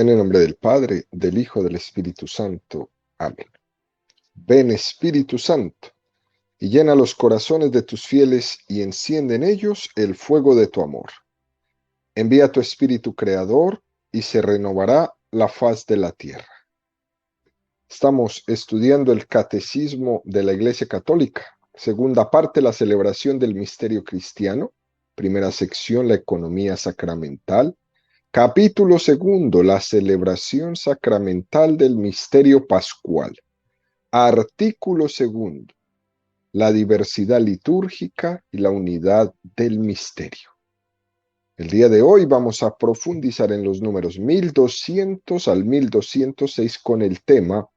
En el nombre del Padre, del Hijo, del Espíritu Santo. Amén. Ven, Espíritu Santo, y llena los corazones de tus fieles y enciende en ellos el fuego de tu amor. Envía tu Espíritu Creador y se renovará la faz de la tierra. Estamos estudiando el Catecismo de la Iglesia Católica. Segunda parte, la celebración del misterio cristiano. Primera sección, la economía sacramental. Capítulo segundo, la celebración sacramental del misterio pascual. Artículo segundo, la diversidad litúrgica y la unidad del misterio. El día de hoy vamos a profundizar en los números 1200 al 1206 con el tema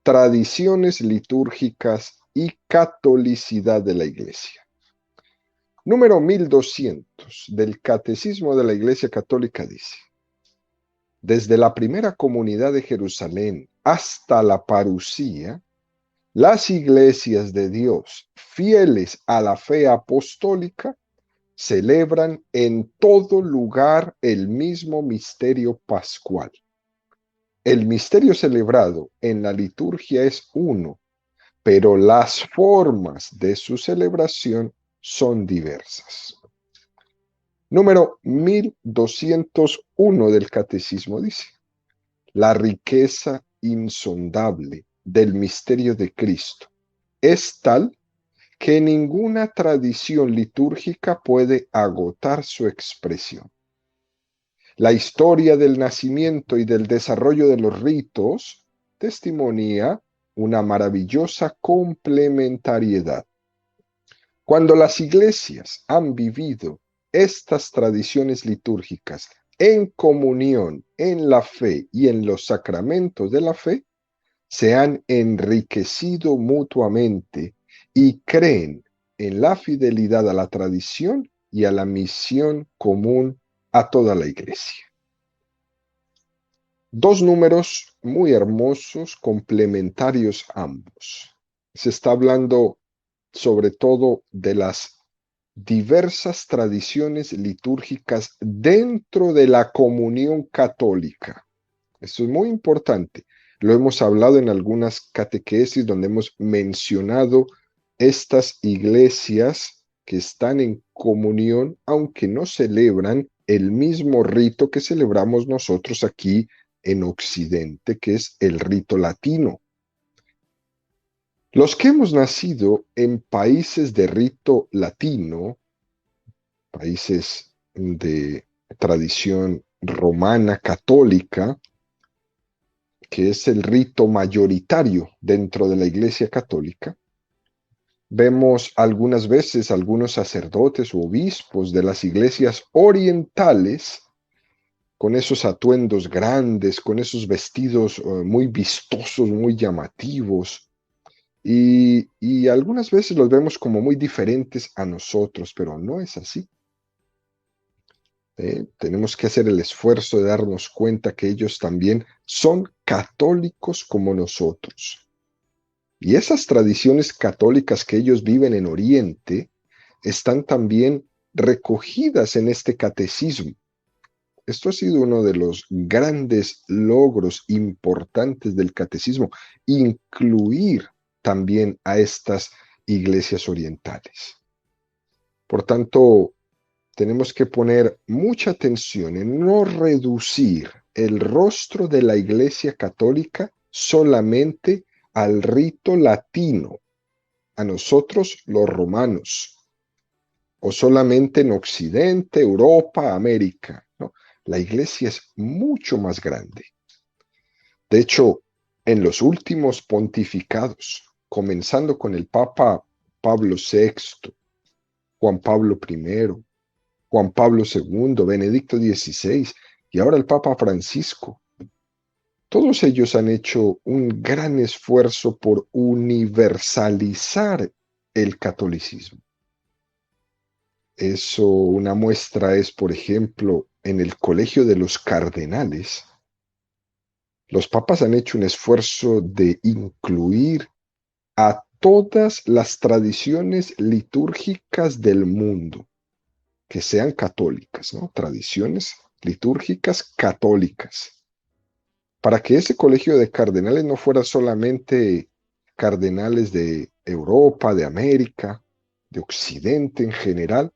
Tradiciones litúrgicas y catolicidad de la Iglesia. Número 1200 del Catecismo de la Iglesia Católica dice: desde la primera comunidad de Jerusalén hasta la parusía, las iglesias de Dios, fieles a la fe apostólica, celebran en todo lugar el mismo misterio pascual. El misterio celebrado en la liturgia es uno, pero las formas de su celebración son diversas. Número 1201 del Catecismo dice: la riqueza insondable del misterio de Cristo es tal que ninguna tradición litúrgica puede agotar su expresión. La historia del nacimiento y del desarrollo de los ritos testimonia una maravillosa complementariedad. Cuando las iglesias han vivido estas tradiciones litúrgicas en comunión, en la fe y en los sacramentos de la fe, se han enriquecido mutuamente y creen en la fidelidad a la tradición y a la misión común a toda la iglesia. Dos números muy hermosos, complementarios ambos. Se está hablando sobre todo de las diversas tradiciones litúrgicas dentro de la comunión católica. Esto es muy importante. Lo hemos hablado en algunas catequesis donde hemos mencionado estas iglesias que están en comunión, aunque no celebran el mismo rito que celebramos nosotros aquí en Occidente, que es el rito latino. Los que hemos nacido en países de rito latino, países de tradición romana católica, que es el rito mayoritario dentro de la Iglesia Católica, vemos algunas veces algunos sacerdotes u obispos de las iglesias orientales con esos atuendos grandes, con esos vestidos muy vistosos, muy llamativos, y algunas veces los vemos como muy diferentes a nosotros, pero no es así. Tenemos que hacer el esfuerzo de darnos cuenta que ellos también son católicos como nosotros. Y esas tradiciones católicas que ellos viven en Oriente están también recogidas en este catecismo. Esto ha sido uno de los grandes logros importantes del catecismo, incluir también a estas iglesias orientales. Por tanto, tenemos que poner mucha atención en no reducir el rostro de la Iglesia Católica solamente al rito latino, a nosotros los romanos, o solamente en Occidente, Europa, América, ¿no? La Iglesia es mucho más grande. De hecho, en los últimos pontificados, comenzando con el Papa Pablo VI, Juan Pablo I, Juan Pablo II, Benedicto XVI y ahora el Papa Francisco. Todos ellos han hecho un gran esfuerzo por universalizar el catolicismo. Eso, una muestra es, por ejemplo, en el Colegio de los Cardenales. Los papas han hecho un esfuerzo de incluir a todas las tradiciones litúrgicas del mundo, que sean católicas, ¿no? Tradiciones litúrgicas católicas. para que ese colegio de cardenales no fuera solamente cardenales de Europa, de América, de Occidente en general,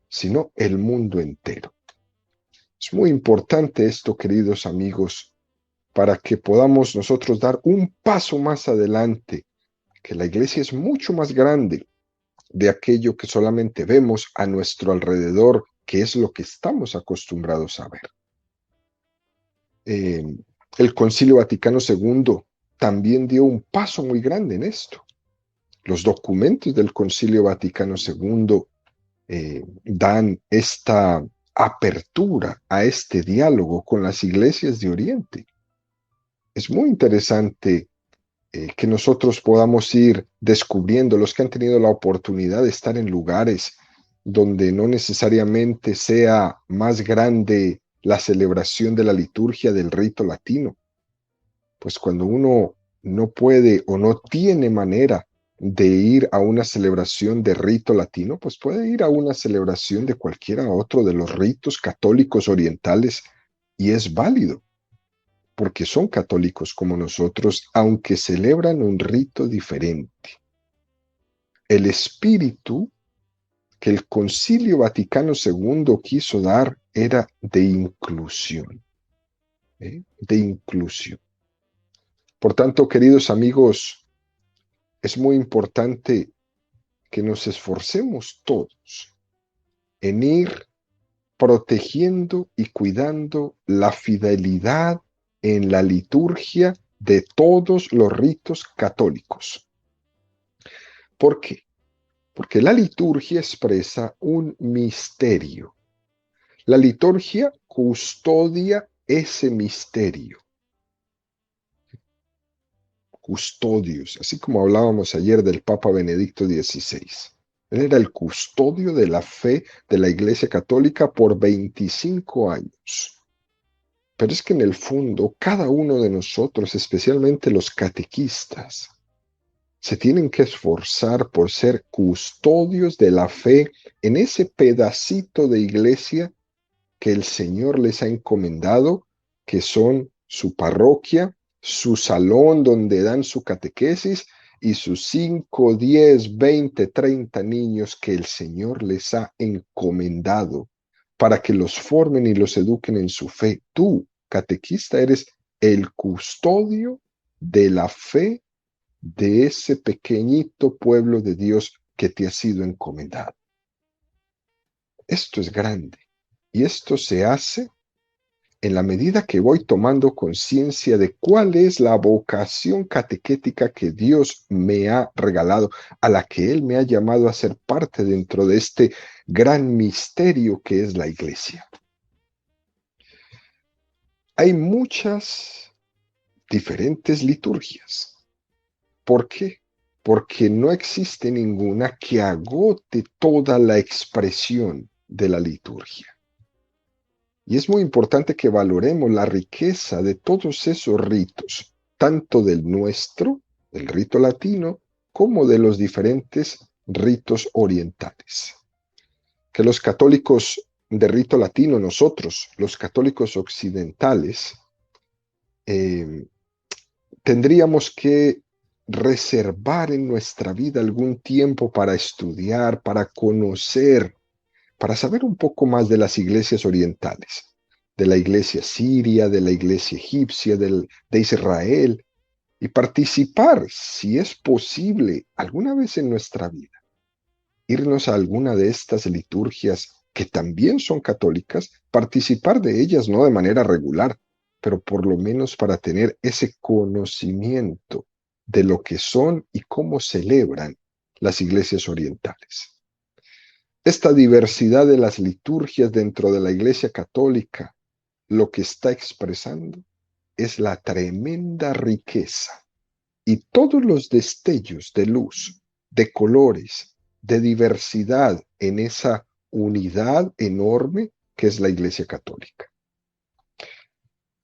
sino el mundo entero. Es muy importante esto, queridos amigos, para que podamos nosotros dar un paso más adelante, que la iglesia es mucho más grande de aquello que solamente vemos a nuestro alrededor, que es lo que estamos acostumbrados a ver. Eh, el Concilio Vaticano II también dio un paso muy grande en esto. Los documentos del Concilio Vaticano II dan esta apertura a este diálogo con las iglesias de Oriente. Es muy interesante que nosotros podamos ir descubriendo, los que han tenido la oportunidad de estar en lugares donde no necesariamente sea más grande la celebración de la liturgia del rito latino. Pues cuando uno no puede o no tiene manera de ir a una celebración de rito latino, pues puede ir a una celebración de cualquiera otro de los ritos católicos orientales y es válido, porque son católicos como nosotros, aunque celebran un rito diferente. El espíritu que el Concilio Vaticano II quiso dar era de inclusión, de inclusión. Por tanto, queridos amigos, es muy importante que nos esforcemos todos en ir protegiendo y cuidando la fidelidad en la liturgia de todos los ritos católicos. ¿Por qué? Porque la liturgia expresa un misterio. La liturgia custodia ese misterio. Custodios, así como hablábamos ayer del Papa Benedicto XVI. Él era el custodio de la fe de la Iglesia Católica por 25 años. Pero es que en el fondo, cada uno de nosotros, especialmente los catequistas, se tienen que esforzar por ser custodios de la fe en ese pedacito de iglesia que el Señor les ha encomendado, que son su parroquia, su salón donde dan su catequesis y sus 5, 10, 20, 30 niños que el Señor les ha encomendado para que los formen y los eduquen en su fe. Tú, catequista, eres el custodio de la fe de ese pequeñito pueblo de Dios que te ha sido encomendado. Esto es grande y esto se hace en la medida que voy tomando conciencia de cuál es la vocación catequética que Dios me ha regalado, a la que Él me ha llamado a ser parte dentro de este gran misterio que es la iglesia. Hay muchas diferentes liturgias. ¿Por qué? Porque no existe ninguna que agote toda la expresión de la liturgia. Y es muy importante que valoremos la riqueza de todos esos ritos, tanto del nuestro, del rito latino, como de los diferentes ritos orientales. Que los católicos de rito latino, nosotros, los católicos occidentales, tendríamos que reservar en nuestra vida algún tiempo para estudiar, para conocer, para saber un poco más de las iglesias orientales, de la iglesia siria, de la iglesia egipcia, de Israel, y participar, si es posible, alguna vez en nuestra vida, irnos a alguna de estas liturgias que también son católicas, participar de ellas no de manera regular, pero por lo menos para tener ese conocimiento de lo que son y cómo celebran las iglesias orientales. Esta diversidad de las liturgias dentro de la Iglesia Católica, lo que está expresando es la tremenda riqueza y todos los destellos de luz, de colores, de diversidad en esa unidad enorme que es la Iglesia Católica.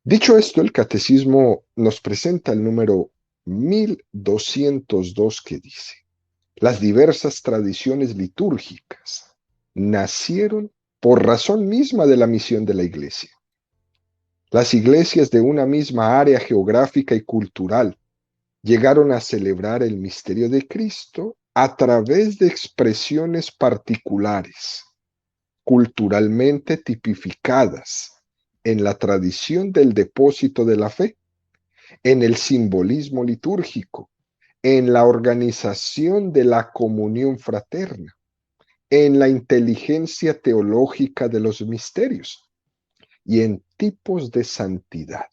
Dicho esto, el Catecismo nos presenta el número 1202 que dice: las diversas tradiciones litúrgicas nacieron por razón misma de la misión de la Iglesia. Las iglesias de una misma área geográfica y cultural llegaron a celebrar el misterio de Cristo a través de expresiones particulares, culturalmente tipificadas en la tradición del depósito de la fe, en el simbolismo litúrgico, en la organización de la comunión fraterna, en la inteligencia teológica de los misterios y en tipos de santidad.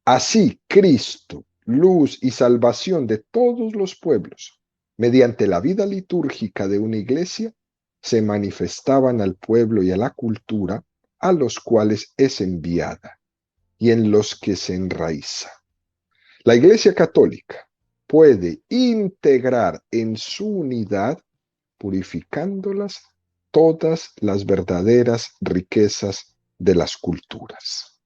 Así, Cristo, luz y salvación de todos los pueblos, mediante la vida litúrgica de una iglesia, se manifestaban al pueblo y a la cultura a los cuales es enviada y en los que se enraiza. La Iglesia Católica puede integrar en su unidad, purificándolas, todas las verdaderas riquezas de las culturas.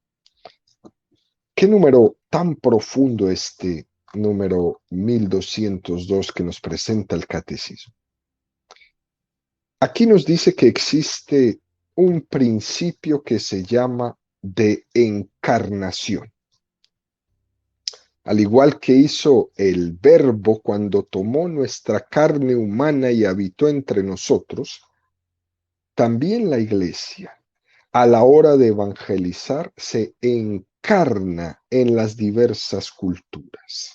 ¿Qué número tan profundo este número 1202 que nos presenta el catecismo? Aquí nos dice que existe un principio que se llama de encarnación. Al igual que hizo el Verbo cuando tomó nuestra carne humana y habitó entre nosotros, también la Iglesia, a la hora de evangelizar, se encarna en las diversas culturas.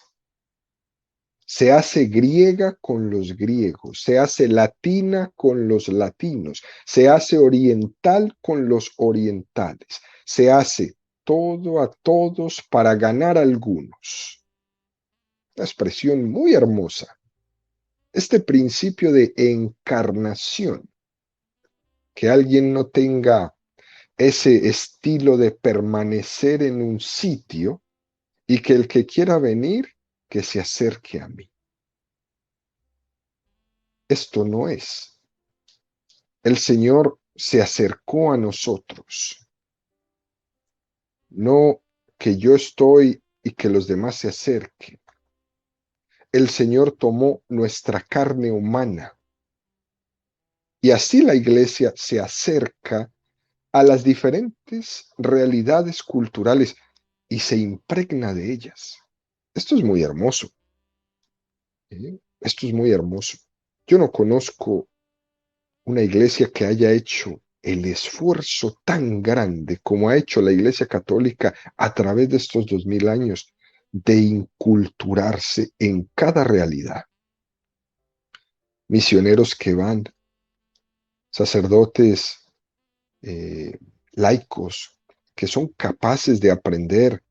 Se hace griega con los griegos, se hace latina con los latinos, se hace oriental con los orientales, se hace todo a todos para ganar a algunos. Una expresión muy hermosa. Este principio de encarnación, que alguien no tenga ese estilo de permanecer en un sitio y que el que quiera venir, que se acerque a mí. Esto no es. El Señor se acercó a nosotros. No que yo estoy y que los demás se acerquen. El Señor tomó nuestra carne humana y así la iglesia se acerca a las diferentes realidades culturales y se impregna de ellas. Esto es muy hermoso. Esto es muy hermoso. Yo no conozco una iglesia que haya hecho el esfuerzo tan grande como ha hecho la Iglesia Católica a través de estos 2000 años de inculturarse en cada realidad. Misioneros que van, sacerdotes, laicos, que son capaces de aprender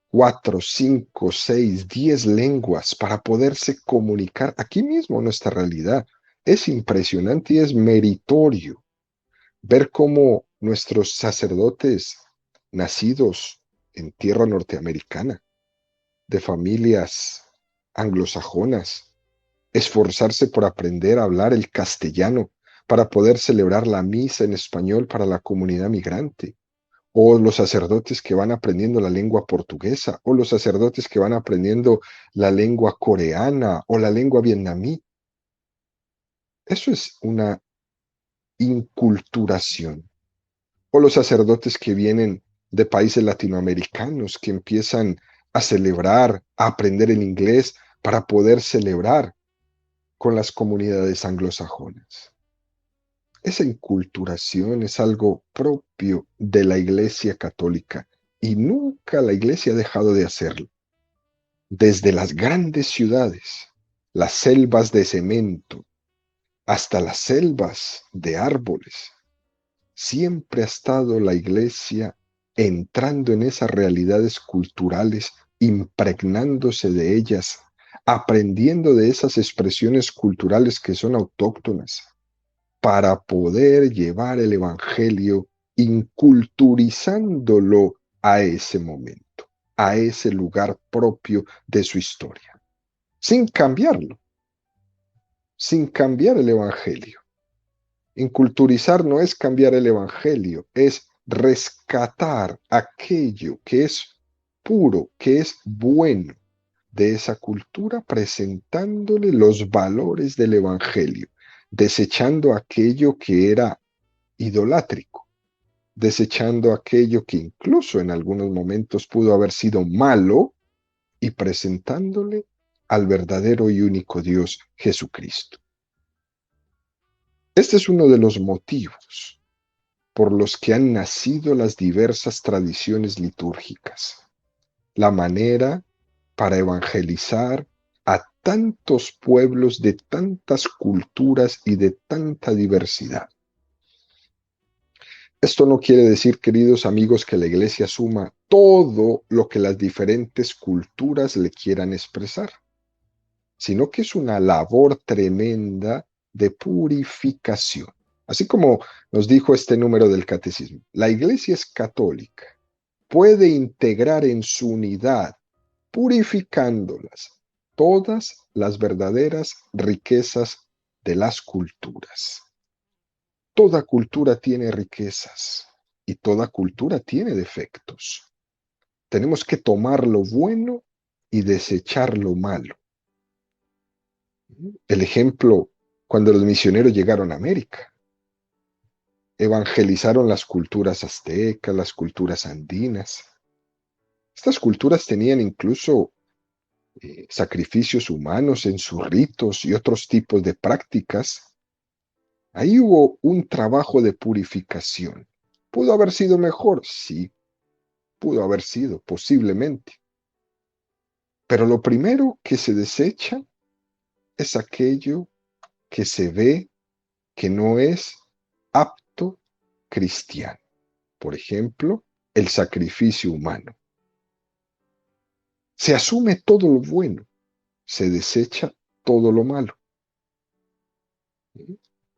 4, 5, 6, 10 lenguas para poderse comunicar aquí mismo en nuestra realidad. Es impresionante y es meritorio ver cómo nuestros sacerdotes nacidos en tierra norteamericana, de familias anglosajonas, esforzarse por aprender a hablar el castellano para poder celebrar la misa en español para la comunidad migrante, o los sacerdotes que van aprendiendo la lengua portuguesa, o los sacerdotes que van aprendiendo la lengua coreana o la lengua vietnamí. Eso es una inculturación. O los sacerdotes que vienen de países latinoamericanos que empiezan a celebrar, a aprender el inglés para poder celebrar con las comunidades anglosajonas. Esa inculturación es algo propio de la Iglesia Católica y nunca la Iglesia ha dejado de hacerlo. Desde las grandes ciudades, las selvas de cemento, hasta las selvas de árboles, siempre ha estado la Iglesia entrando en esas realidades culturales, impregnándose de ellas, aprendiendo de esas expresiones culturales que son autóctonas, para poder llevar el Evangelio inculturizándolo a ese momento, a ese lugar propio de su historia, sin cambiarlo, sin cambiar el Evangelio. Inculturizar no es cambiar el Evangelio, es rescatar aquello que es puro, que es bueno de esa cultura, presentándole los valores del Evangelio, desechando aquello que era idolátrico. desechando aquello que incluso en algunos momentos pudo haber sido malo y presentándole al verdadero y único Dios, Jesucristo. Este es uno de los motivos por los que han nacido las diversas tradiciones litúrgicas, la manera para evangelizar a tantos pueblos de tantas culturas y de tanta diversidad. Esto no quiere decir, queridos amigos, que la Iglesia asuma todo lo que las diferentes culturas le quieran expresar, sino que es una labor tremenda de purificación. Así como nos dijo este número del catecismo, la Iglesia es católica, puede integrar en su unidad, purificándolas, todas las verdaderas riquezas de las culturas. Toda cultura tiene riquezas y toda cultura tiene defectos. Tenemos que tomar lo bueno y desechar lo malo. El ejemplo, cuando los misioneros llegaron a América, evangelizaron las culturas aztecas, las culturas andinas. Estas culturas tenían incluso sacrificios humanos en sus ritos y otros tipos de prácticas. Ahí hubo un trabajo de purificación. ¿Pudo haber sido mejor? Sí, pudo haber sido, posiblemente. Pero lo primero que se desecha es aquello que se ve que no es apto cristiano. Por ejemplo, el sacrificio humano. Se asume todo lo bueno, se desecha todo lo malo.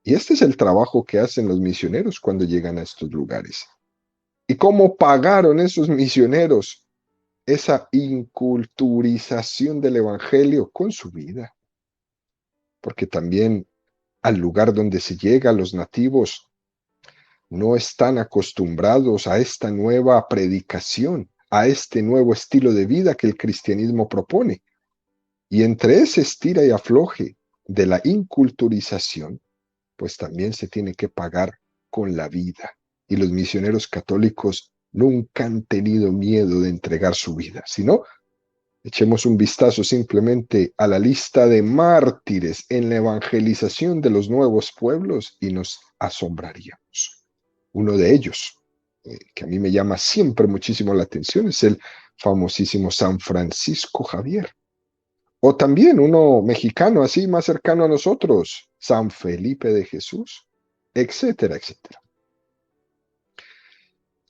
Y este es el trabajo que hacen los misioneros cuando llegan a estos lugares. ¿Y cómo pagaron esos misioneros esa inculturización del Evangelio? Con su vida. Porque también al lugar donde se llega, los nativos no están acostumbrados a esta nueva predicación, a este nuevo estilo de vida que el cristianismo propone. Y entre ese estira y afloje de la inculturización, pues también se tiene que pagar con la vida. Y los misioneros católicos nunca han tenido miedo de entregar su vida. Si no, echemos un vistazo simplemente a la lista de mártires en la evangelización de los nuevos pueblos y nos asombraríamos. Uno de ellos, que a mí me llama siempre muchísimo la atención, es el famosísimo San Francisco Javier. O también uno mexicano así más cercano a nosotros, San Felipe de Jesús, etcétera, etcétera.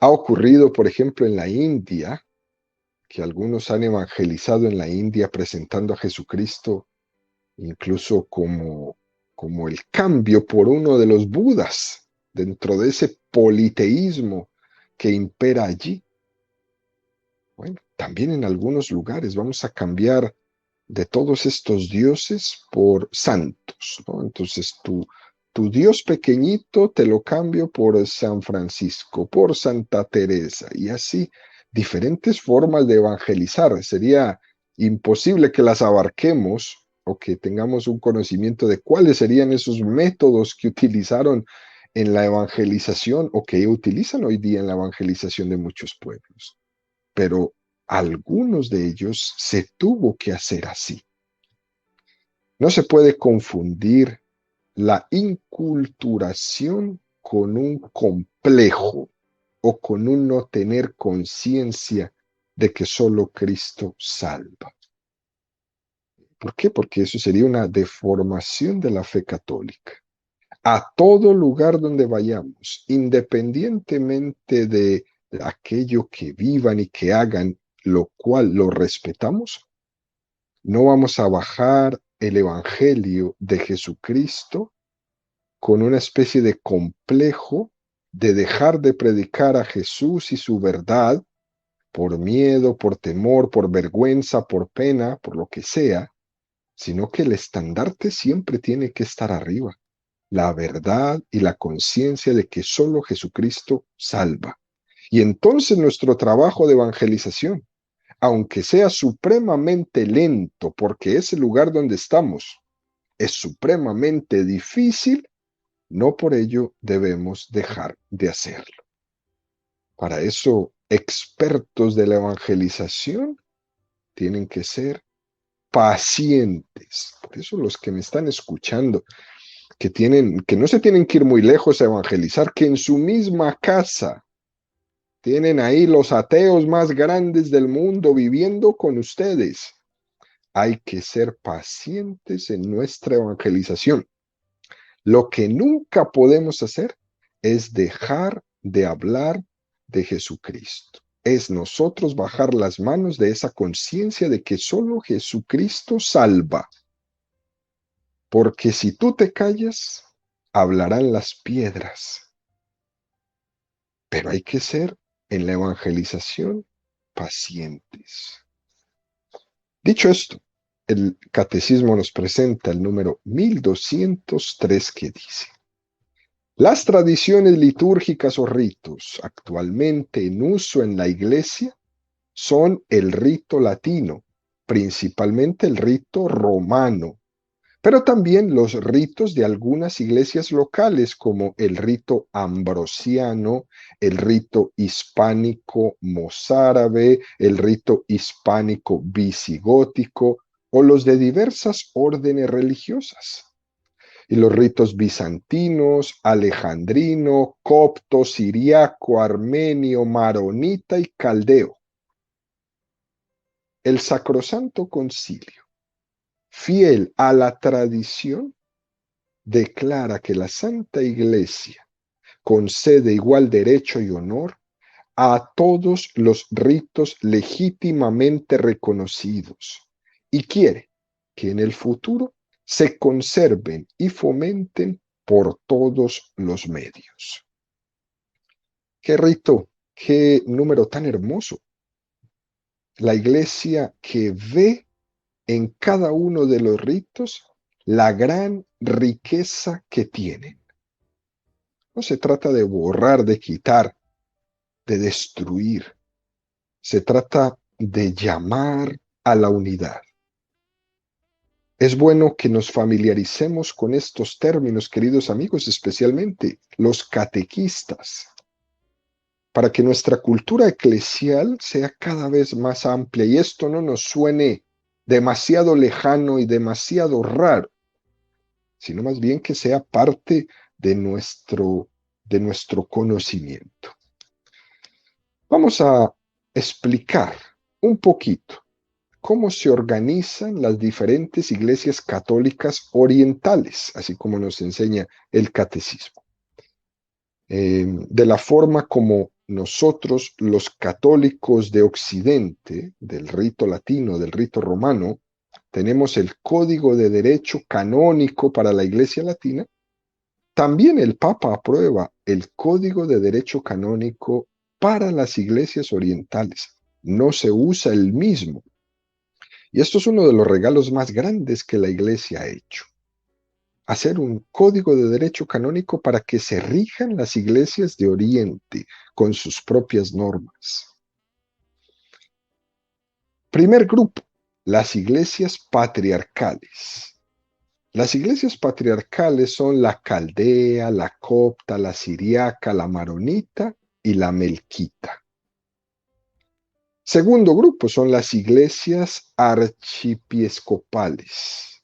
Ha ocurrido, por ejemplo, en la India, que algunos han evangelizado en la India presentando a Jesucristo incluso como el cambio por uno de los Budas dentro de ese politeísmo que impera allí. Bueno, también en algunos lugares vamos a cambiar de todos estos dioses por santos, ¿no? Entonces tu Dios pequeñito te lo cambio por San Francisco, por Santa Teresa, y así diferentes formas de evangelizar. Sería imposible que las abarquemos o que tengamos un conocimiento de cuáles serían esos métodos que utilizaron en la evangelización o que utilizan hoy día en la evangelización de muchos pueblos. Pero algunos de ellos se tuvo que hacer así. No se puede confundir la inculturación con un complejo o con un no tener conciencia de que solo Cristo salva. ¿Por qué? Porque eso sería una deformación de la fe católica. A todo lugar donde vayamos, independientemente de aquello que vivan y que hagan, lo cual lo respetamos, no vamos a bajar el Evangelio de Jesucristo con una especie de complejo de dejar de predicar a Jesús y su verdad por miedo, por temor, por vergüenza, por pena, por lo que sea, sino que el estandarte siempre tiene que estar arriba, la verdad y la conciencia de que solo Jesucristo salva. Y entonces nuestro trabajo de evangelización, aunque sea supremamente lento, porque ese lugar donde estamos es supremamente difícil, no por ello debemos dejar de hacerlo. Para eso, expertos de la evangelización tienen que ser pacientes. Por eso los que me están escuchando, que no se tienen que ir muy lejos a evangelizar, que en su misma casa tienen ahí los ateos más grandes del mundo viviendo con ustedes. Hay que ser pacientes en nuestra evangelización. Lo que nunca podemos hacer es dejar de hablar de Jesucristo. Es nosotros bajar las manos de esa conciencia de que solo Jesucristo salva. Porque si tú te callas, hablarán las piedras. Pero hay que ser en la evangelización pacientes. Dicho esto, el catecismo nos presenta el número 1203 que dice: las tradiciones litúrgicas o ritos actualmente en uso en la Iglesia son el rito latino, principalmente el rito romano, pero también los ritos de algunas iglesias locales como el rito ambrosiano, el rito hispánico mozárabe, el rito hispánico visigótico o los de diversas órdenes religiosas. Y los ritos bizantinos, alejandrino, copto, siriaco, armenio, maronita y caldeo. El Sacrosanto Concilio, fiel a la tradición, declara que la Santa Iglesia concede igual derecho y honor a todos los ritos legítimamente reconocidos y quiere que en el futuro se conserven y fomenten por todos los medios. ¡Qué rito! ¡Qué número tan hermoso! La Iglesia que ve en cada uno de los ritos la gran riqueza que tienen. No se trata de borrar, de quitar, de destruir. Se trata de llamar a la unidad. Es bueno que nos familiaricemos con estos términos, queridos amigos, especialmente los catequistas, para que nuestra cultura eclesial sea cada vez más amplia y esto no nos suene demasiado lejano y demasiado raro, sino más bien que sea parte de nuestro conocimiento. Vamos a explicar un poquito cómo se organizan las diferentes iglesias católicas orientales, así como nos enseña el catecismo. De la forma como nosotros, los católicos de Occidente, del rito latino, del rito romano, tenemos el Código de Derecho Canónico para la Iglesia Latina, también el Papa aprueba el Código de Derecho Canónico para las iglesias orientales. No se usa el mismo. Y esto es uno de los regalos más grandes que la Iglesia ha hecho. Hacer un código de derecho canónico para que se rijan las iglesias de Oriente con sus propias normas. Primer grupo, las iglesias patriarcales. Las iglesias patriarcales son la caldea, la copta, la siriaca, la maronita y la melquita. Segundo grupo son las iglesias archiepiscopales,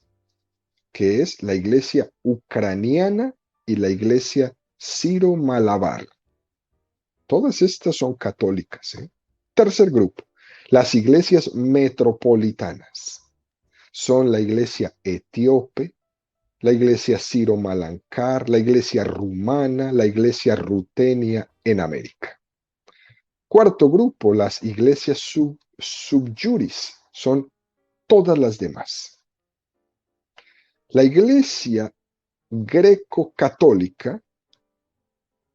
que es la iglesia ucraniana y la iglesia siro-malabar. Todas estas son católicas. Tercer grupo, las iglesias metropolitanas. Son la iglesia etíope, la iglesia siro-malancár, la iglesia rumana, la iglesia rutenia en América. Cuarto grupo, las iglesias subjuris, son todas las demás. La iglesia greco-católica,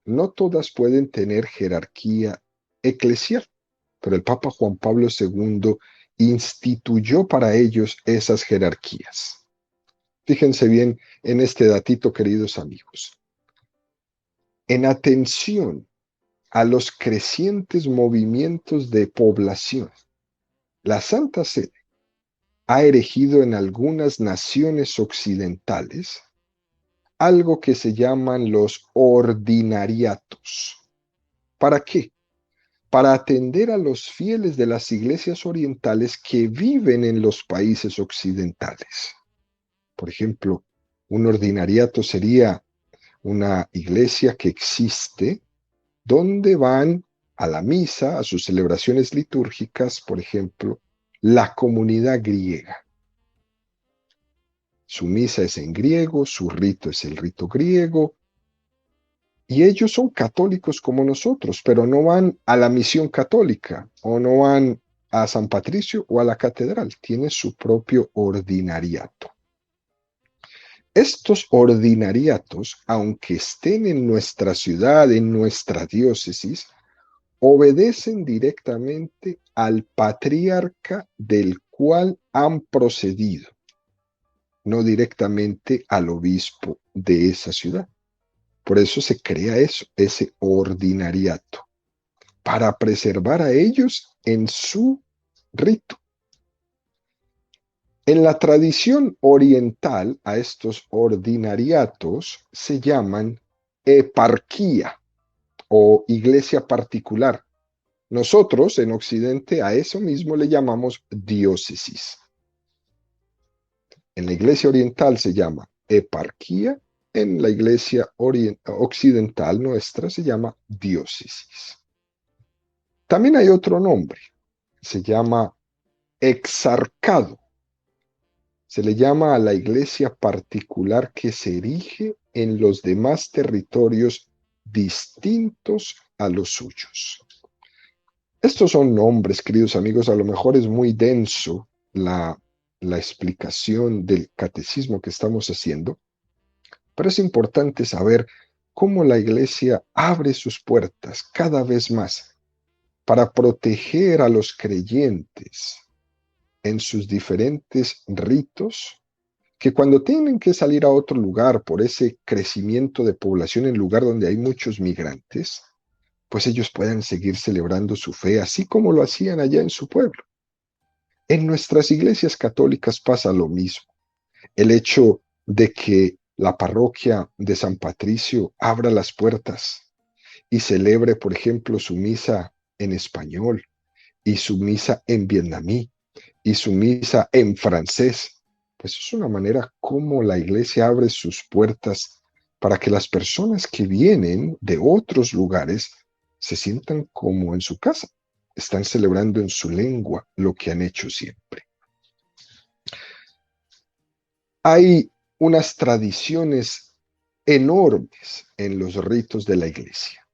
no todas pueden tener jerarquía eclesial, pero el Papa Juan Pablo II instituyó para ellos esas jerarquías. Fíjense bien en este datito, queridos amigos. En atención a los crecientes movimientos de población, la Santa Sede ha erigido en algunas naciones occidentales algo que se llaman los ordinariatos. ¿Para qué? para atender a los fieles de las iglesias orientales que viven en los países occidentales. Por ejemplo, un ordinariato sería una iglesia que existe donde van a la misa, a sus celebraciones litúrgicas, por ejemplo, la comunidad griega. Su misa es en griego, su rito es el rito griego, y ellos son católicos como nosotros, pero no van a la misión católica o no van a San Patricio o a la catedral, tienen su propio ordinariato. Estos ordinariatos, aunque estén en nuestra ciudad, en nuestra diócesis, obedecen directamente al patriarca del cual han procedido, no directamente al obispo de esa ciudad. Por eso se crea eso, ese ordinariato, para preservar a ellos en su rito. En la tradición oriental, a estos ordinariatos se llaman eparquía o iglesia particular. Nosotros en Occidente a eso mismo le llamamos diócesis. En la iglesia oriental se llama eparquía, en la iglesia occidental nuestra se llama diócesis. También hay otro nombre, se llama exarcado. Se le llama a la iglesia particular que se erige en los demás territorios distintos a los suyos. Estos son nombres, queridos amigos, a lo mejor es muy denso la explicación del catecismo que estamos haciendo, pero es importante saber cómo la iglesia abre sus puertas cada vez más para proteger a los creyentes en sus diferentes ritos, que cuando tienen que salir a otro lugar por ese crecimiento de población en lugar donde hay muchos migrantes, pues ellos puedan seguir celebrando su fe así como lo hacían allá en su pueblo. En nuestras iglesias católicas pasa lo mismo. El hecho de que la parroquia de San Patricio abra las puertas y celebre, por ejemplo, su misa en español y su misa en vietnamí y su misa en francés, pues es una manera como la iglesia abre sus puertas para que las personas que vienen de otros lugares se sientan como en su casa. Están celebrando en su lengua lo que han hecho siempre. Hay unas tradiciones enormes en los ritos de la iglesia.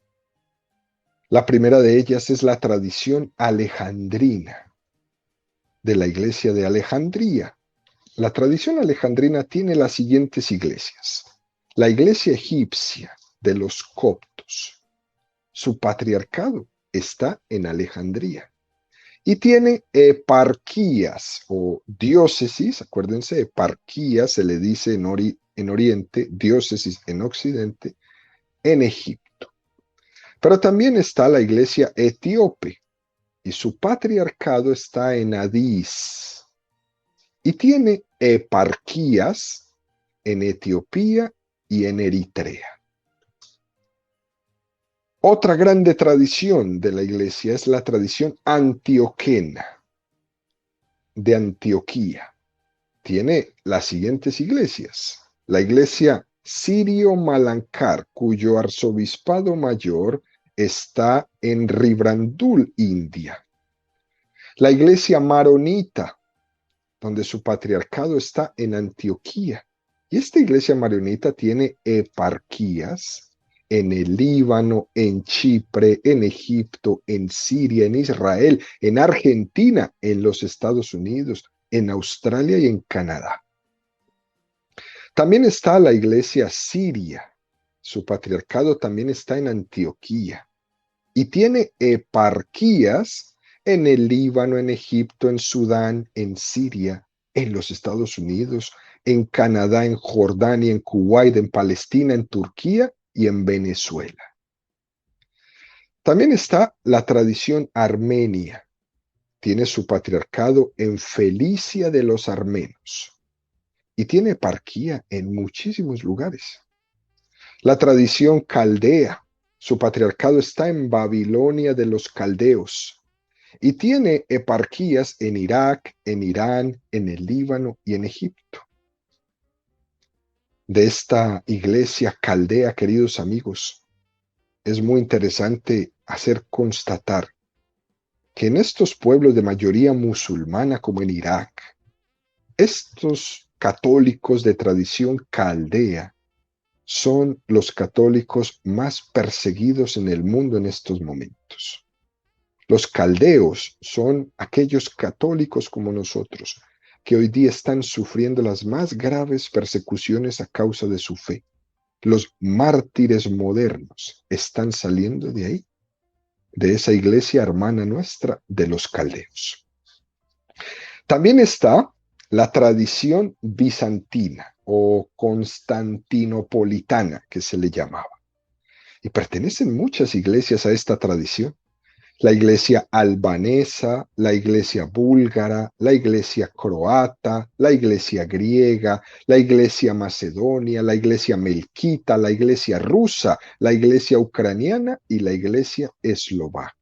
La primera de ellas es la tradición alejandrina de la iglesia de Alejandría. La tradición alejandrina tiene las siguientes iglesias. La iglesia egipcia de los coptos. Su patriarcado está en Alejandría. Y tiene eparquías o diócesis, acuérdense, eparquía se le dice en Oriente, diócesis en Occidente, en Egipto. Pero también está la iglesia etíope y su patriarcado está en Adís. Y tiene eparquías en Etiopía y en Eritrea. Otra grande tradición de la iglesia es la tradición antioquena de Antioquía. Tiene las siguientes iglesias. La iglesia Sirio-Malankar, cuyo arzobispado mayor está en Ribrandul, India. La iglesia maronita, donde su patriarcado está en Antioquía. Y esta iglesia maronita tiene eparquías en el Líbano, en Chipre, en Egipto, en Siria, en Israel, en Argentina, en los Estados Unidos, en Australia y en Canadá. También está la iglesia siria. Su patriarcado también está en Antioquía. Y tiene eparquías en el Líbano, en Egipto, en Sudán, en Siria, en los Estados Unidos, en Canadá, en Jordania, en Kuwait, en Palestina, en Turquía y en Venezuela. También está la tradición armenia. Tiene su patriarcado en Felicia de los armenos y tiene eparquía en muchísimos lugares. La tradición caldea, Su patriarcado está en Babilonia de los caldeos y tiene eparquías en Irak, en Irán, en el Líbano y en Egipto. De esta iglesia caldea, queridos amigos, es muy interesante hacer constatar que en estos pueblos de mayoría musulmana como en Irak, estos católicos de tradición caldea son los católicos más perseguidos en el mundo en estos momentos. Los caldeos son aquellos católicos como nosotros, que hoy día están sufriendo las más graves persecuciones a causa de su fe. Los mártires modernos están saliendo de ahí, de esa iglesia hermana nuestra de los caldeos. También está la tradición bizantina o constantinopolitana, que se le llamaba. Y pertenecen muchas iglesias a esta tradición. La iglesia albanesa, la iglesia búlgara, la iglesia croata, la iglesia griega, la iglesia macedonia, la iglesia melquita, la iglesia rusa, la iglesia ucraniana y la iglesia eslovaca.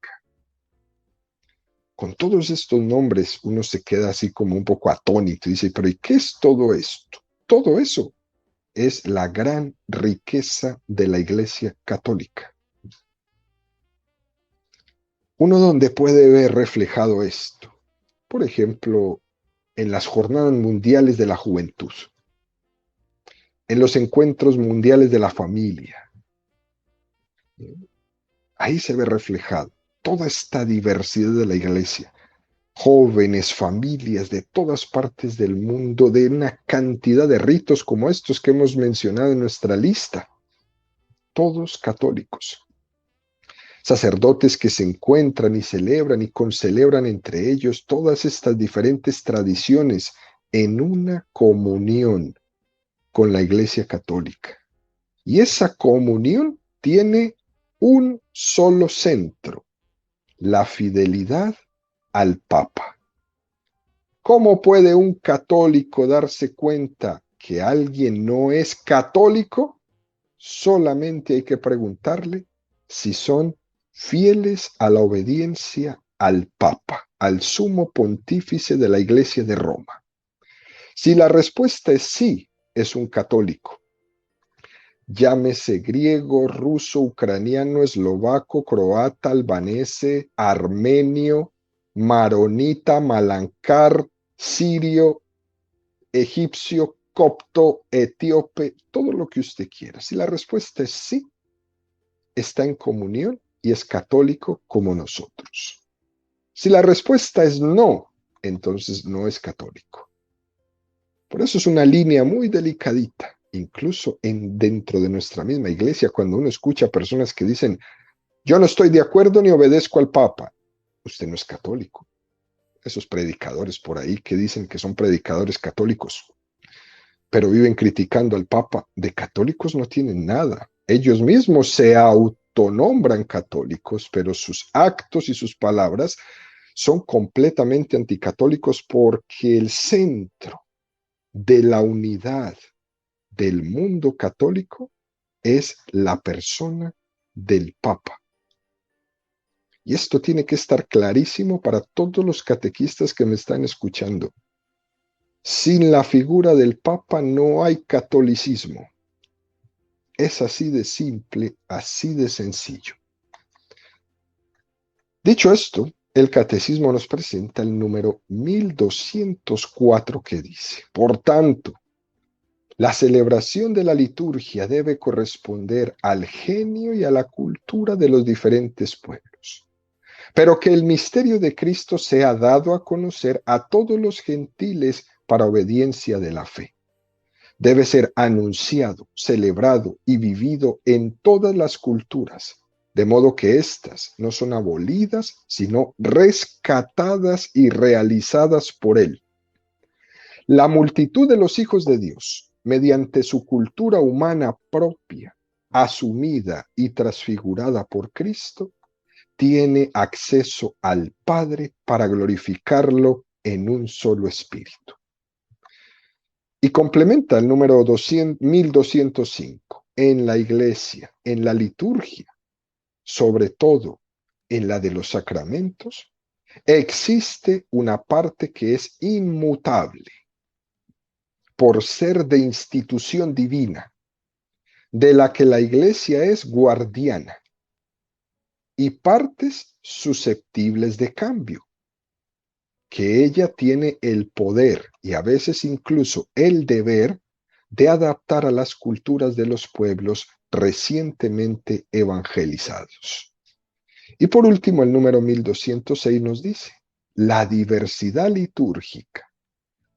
Con todos estos nombres uno se queda así como un poco atónito y dice, pero ¿y qué es todo esto? Todo eso es la gran riqueza de la iglesia católica. Uno donde puede ver reflejado esto, por ejemplo, en las jornadas mundiales de la juventud, en los encuentros mundiales de la familia. Ahí se ve reflejado toda esta diversidad de la iglesia. Jóvenes, familias de todas partes del mundo, de una cantidad de ritos como estos que hemos mencionado en nuestra lista. Todos católicos. Sacerdotes que se encuentran y celebran y concelebran entre ellos todas estas diferentes tradiciones en una comunión con la Iglesia Católica. Y esa comunión tiene un solo centro, la fidelidad al Papa. ¿Cómo puede un católico darse cuenta que alguien no es católico? Solamente hay que preguntarle si son fieles a la obediencia al Papa, al sumo pontífice de la Iglesia de Roma. Si la respuesta es sí, es un católico. Llámese griego, ruso, ucraniano, eslovaco, croata, albanese, armenio, maronita, malancár, sirio, egipcio, copto, etíope, todo lo que usted quiera. Si la respuesta es sí, está en comunión y es católico como nosotros. Si la respuesta es no, entonces no es católico. Por eso es una línea muy delicadita, incluso dentro de nuestra misma iglesia, cuando uno escucha personas que dicen, yo no estoy de acuerdo ni obedezco al Papa, usted no es católico. Esos predicadores por ahí que dicen que son predicadores católicos, pero viven criticando al Papa, de católicos no tienen nada. Ellos mismos se autonombran católicos, pero sus actos y sus palabras son completamente anticatólicos porque el centro de la unidad del mundo católico es la persona del Papa. Y esto tiene que estar clarísimo para todos los catequistas que me están escuchando. Sin la figura del Papa no hay catolicismo. Es así de simple, así de sencillo. Dicho esto, el catecismo nos presenta el número 1204 que dice, por tanto, la celebración de la liturgia debe corresponder al genio y a la cultura de los diferentes pueblos, pero que el misterio de Cristo sea dado a conocer a todos los gentiles para obediencia de la fe. Debe ser anunciado, celebrado y vivido en todas las culturas, de modo que éstas no son abolidas, sino rescatadas y realizadas por él. La multitud de los hijos de Dios, mediante su cultura humana propia, asumida y transfigurada por Cristo, tiene acceso al Padre para glorificarlo en un solo espíritu. Y complementa el número 1205. En la iglesia, en la liturgia, sobre todo en la de los sacramentos, existe una parte que es inmutable por ser de institución divina, de la que la Iglesia es guardiana, y partes susceptibles de cambio, que ella tiene el poder y a veces incluso el deber de adaptar a las culturas de los pueblos recientemente evangelizados. Y por último, el número 1206 nos dice, la diversidad litúrgica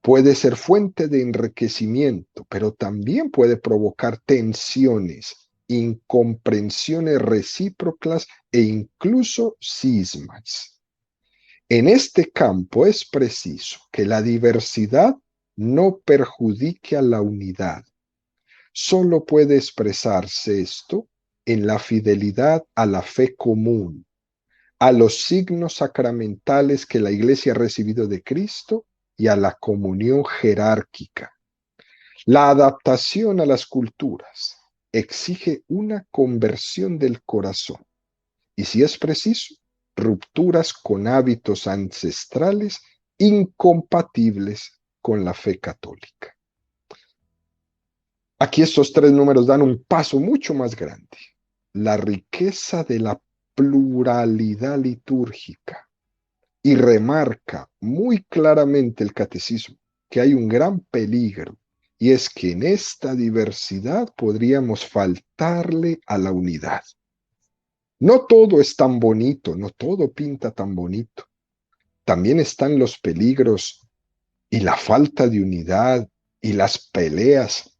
puede ser fuente de enriquecimiento, pero también puede provocar tensiones, incomprensiones recíprocas e incluso cismas. En este campo es preciso que la diversidad no perjudique a la unidad. Solo puede expresarse esto en la fidelidad a la fe común, a los signos sacramentales que la Iglesia ha recibido de Cristo y a la comunión jerárquica. La adaptación a las culturas exige una conversión del corazón y, si es preciso, rupturas con hábitos ancestrales incompatibles con la fe católica. Aquí estos tres números dan un paso mucho más grande. La riqueza de la pluralidad litúrgica, y remarca muy claramente el catecismo que hay un gran peligro, y es que en esta diversidad podríamos faltarle a la unidad. No todo es tan bonito, no todo pinta tan bonito. También están los peligros y la falta de unidad y las peleas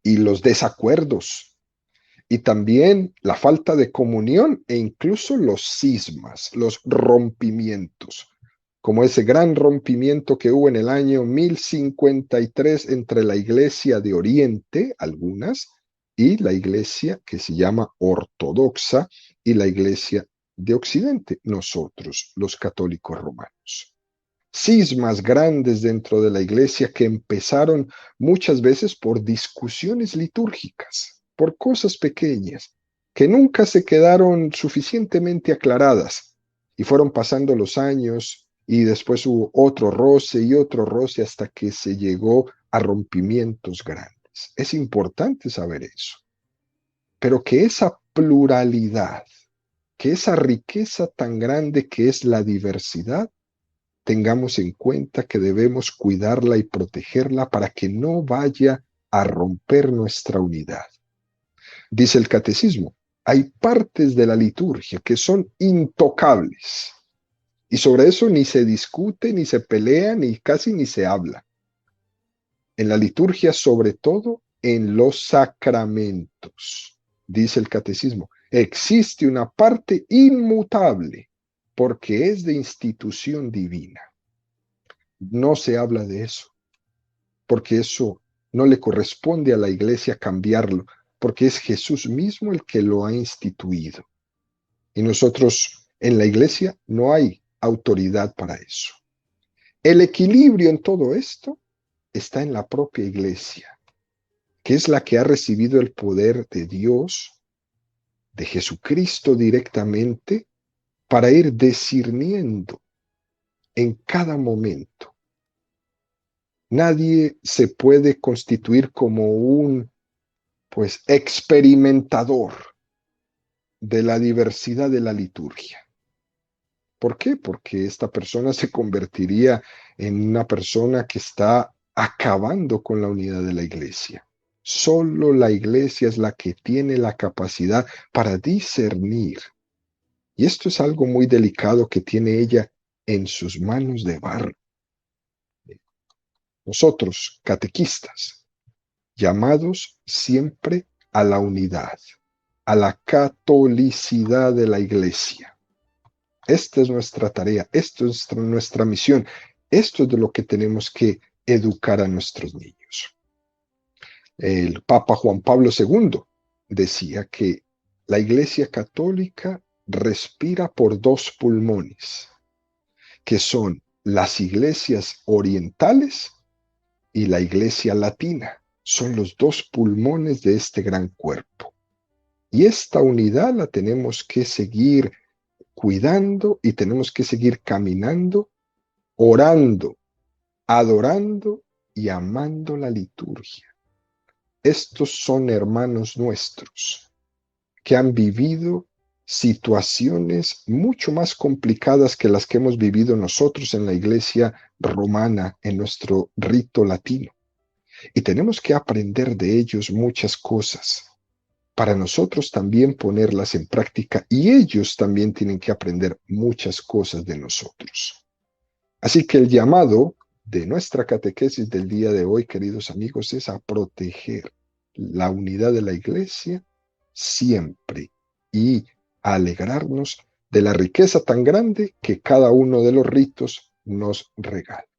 y los desacuerdos y también la falta de comunión e incluso los cismas, los rompimientos, como ese gran rompimiento que hubo en el año 1053 entre la Iglesia de Oriente, algunas, y la Iglesia que se llama ortodoxa y la Iglesia de Occidente, nosotros, los católicos romanos. Cismas grandes dentro de la Iglesia que empezaron muchas veces por discusiones litúrgicas, por cosas pequeñas, que nunca se quedaron suficientemente aclaradas y fueron pasando los años y después hubo otro roce hasta que se llegó a rompimientos grandes. Es importante saber eso, pero que esa pluralidad, que esa riqueza tan grande que es la diversidad, tengamos en cuenta que debemos cuidarla y protegerla para que no vaya a romper nuestra unidad. Dice el catecismo, hay partes de la liturgia que son intocables y sobre eso ni se discute, ni se pelea, ni casi ni se habla. En la liturgia, sobre todo en los sacramentos, dice el catecismo, existe una parte inmutable porque es de institución divina. No se habla de eso, porque eso no le corresponde a la Iglesia cambiarlo, porque es Jesús mismo el que lo ha instituido. Y nosotros en la Iglesia no hay autoridad para eso. El equilibrio en todo esto está en la propia Iglesia, que es la que ha recibido el poder de Dios, de Jesucristo directamente, para ir discerniendo en cada momento. Nadie se puede constituir como un, experimentador de la diversidad de la liturgia. ¿Por qué? Porque esta persona se convertiría en una persona que está acabando con la unidad de la Iglesia. Solo la Iglesia es la que tiene la capacidad para discernir. Y esto es algo muy delicado que tiene ella en sus manos de barro. Nosotros, catequistas, llamados siempre a la unidad, a la catolicidad de la Iglesia. Esta es nuestra tarea, esto es nuestra misión, esto es de lo que tenemos que educar a nuestros niños. El Papa Juan Pablo II decía que la Iglesia católica respira por dos pulmones, que son las iglesias orientales y la Iglesia latina. Son los dos pulmones de este gran cuerpo. Y esta unidad la tenemos que seguir cuidando y tenemos que seguir caminando, orando, adorando y amando la liturgia. Estos son hermanos nuestros que han vivido situaciones mucho más complicadas que las que hemos vivido nosotros en la iglesia romana, en nuestro rito latino. Y tenemos que aprender de ellos muchas cosas para nosotros también ponerlas en práctica y ellos también tienen que aprender muchas cosas de nosotros. Así que el llamado de nuestra catequesis del día de hoy, queridos amigos, es a proteger la unidad de la iglesia siempre y a alegrarnos de la riqueza tan grande que cada uno de los ritos nos regala.